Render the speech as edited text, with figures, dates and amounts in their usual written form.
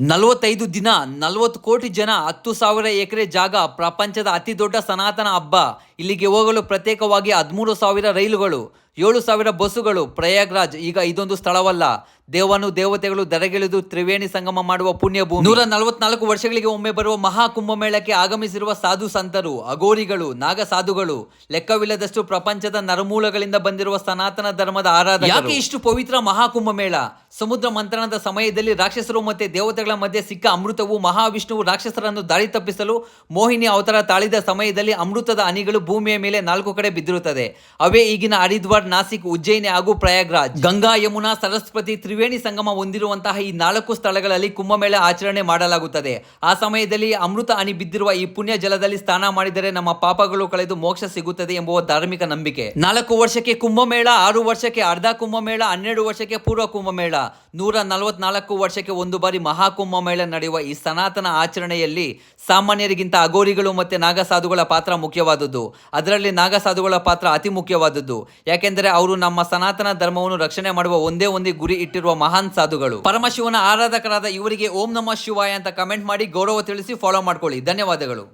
45 ದಿನ 40 ಕೋಟಿ ಜನ 10,000 ಎಕರೆ ಜಾಗ ಪ್ರಪಂಚದ ಅತಿ ದೊಡ್ಡ ಸನಾತನ ಹಬ್ಬ. ಇಲ್ಲಿಗೆ ಹೋಗಲು ಪ್ರತ್ಯೇಕವಾಗಿ 13,000 ರೈಲುಗಳು, 7,000 ಬಸ್ಸುಗಳು. ಪ್ರಯಾಗ್ರಾಜ್ ಈಗ ಇದೊಂದು ಸ್ಥಳವಲ್ಲ, ದೇವತೆಗಳು ಧರೆಗಿಳಿದು ತ್ರಿವೇಣಿ ಸಂಗಮ ಮಾಡುವ ಪುಣ್ಯ ಭೂಮಿ. 144 ವರ್ಷಗಳಿಗೆ ಒಮ್ಮೆ ಬರುವ ಮಹಾ ಕುಂಭಮೇಳಕ್ಕೆ ಆಗಮಿಸಿರುವ ಸಾಧು ಸಂತರು, ಅಗೋರಿಗಳು, ನಾಗ ಸಾಧುಗಳು, ಲೆಕ್ಕವಿಲ್ಲದಷ್ಟು ಪ್ರಪಂಚದ ನರಮೂಲಗಳಿಂದ ಬಂದಿರುವ ಸನಾತನ ಧರ್ಮದ ಆರಾಧಕರು. ಯಾಕೆ ಇಷ್ಟು ಪವಿತ್ರ ಮಹಾ ಕುಂಭಮೇಳ? ಸಮುದ್ರ ಮಂಥನದ ಸಮಯದಲ್ಲಿ ರಾಕ್ಷಸರು ಮತ್ತೆ ದೇವತೆಗಳ ಮಧ್ಯೆ ಸಿಕ್ಕ ಅಮೃತವು ಮಹಾವಿಷ್ಣುವು ರಾಕ್ಷಸರನ್ನು ದಾರಿ ತಪ್ಪಿಸಲು ಮೋಹಿನಿ ಅವತಾರ ತಾಳಿದ ಸಮಯದಲ್ಲಿ ಅಮೃತದ ಹನಿಗಳು ಭೂಮಿಯ ಮೇಲೆ 4 ಕಡೆ ಬಿದ್ದಿರುತ್ತದೆ. ಅವೇ ಈಗಿನ ಹರಿದ್ವಾರ್, ನಾಸಿಕ್, ಉಜ್ಜಯಿನಿ ಹಾಗೂ ಪ್ರಯಾಗ್ರಾಜ್. ಗಂಗಾ, ಯಮುನಾ, ಸರಸ್ವತಿ, ತ್ರಿವೇಣಿ ಸಂಗಮ ಹೊಂದಿರುವಂತಹ ಈ 4 ಸ್ಥಳಗಳಲ್ಲಿ ಕುಂಭಮೇಳ ಆಚರಣೆ ಮಾಡಲಾಗುತ್ತದೆ. ಆ ಸಮಯದಲ್ಲಿ ಅಮೃತ ಹನಿ ಬಿದ್ದಿರುವ ಈ ಪುಣ್ಯ ಜಲದಲ್ಲಿ ಸ್ನಾನ ಮಾಡಿದರೆ ನಮ್ಮ ಪಾಪಗಳು ಕಳೆದು ಮೋಕ್ಷ ಸಿಗುತ್ತದೆ ಎಂಬುವ ಧಾರ್ಮಿಕ ನಂಬಿಕೆ. 4 ವರ್ಷಕ್ಕೆ ಕುಂಭಮೇಳ, 6 ವರ್ಷಕ್ಕೆ ಅರ್ಧ ಕುಂಭಮೇಳ, 12 ವರ್ಷಕ್ಕೆ ಪೂರ್ವ ಕುಂಭಮೇಳ, 144 ವರ್ಷಕ್ಕೆ ಒಂದು ಬಾರಿ ಮಹಾಕುಂಭಮೇಳ ನಡೆಯುವ ಈ ಸನಾತನ ಆಚರಣೆಯಲ್ಲಿ ಸಾಮಾನ್ಯರಿಗಿಂತ ಅಗೋರಿಗಳು ಮತ್ತೆ ನಾಗಸಾಧುಗಳ ಪಾತ್ರ ಮುಖ್ಯವಾದದ್ದು. ಅದರಲ್ಲಿ ನಾಗಸಾಧುಗಳ ಪಾತ್ರ ಅತಿ ಮುಖ್ಯವಾದದ್ದು. ಯಾಕೆಂದರೆ ಅವರು ನಮ್ಮ ಸನಾತನ ಧರ್ಮವನ್ನು ರಕ್ಷಣೆ ಮಾಡುವ ಒಂದೇ ಗುರಿ ಇಟ್ಟಿರುವ ಮಹಾನ್ ಸಾಧುಗಳು. ಪರಮಶಿವನ ಆರಾಧಕರಾದ ಇವರಿಗೆ ಓಂ ನಮಃ ಶಿವಾಯ ಅಂತ ಕಮೆಂಟ್ ಮಾಡಿ ಗೌರವ ತಿಳಿಸಿ ಫಾಲೋ ಮಾಡ್ಕೊಳ್ಳಿ. ಧನ್ಯವಾದಗಳು.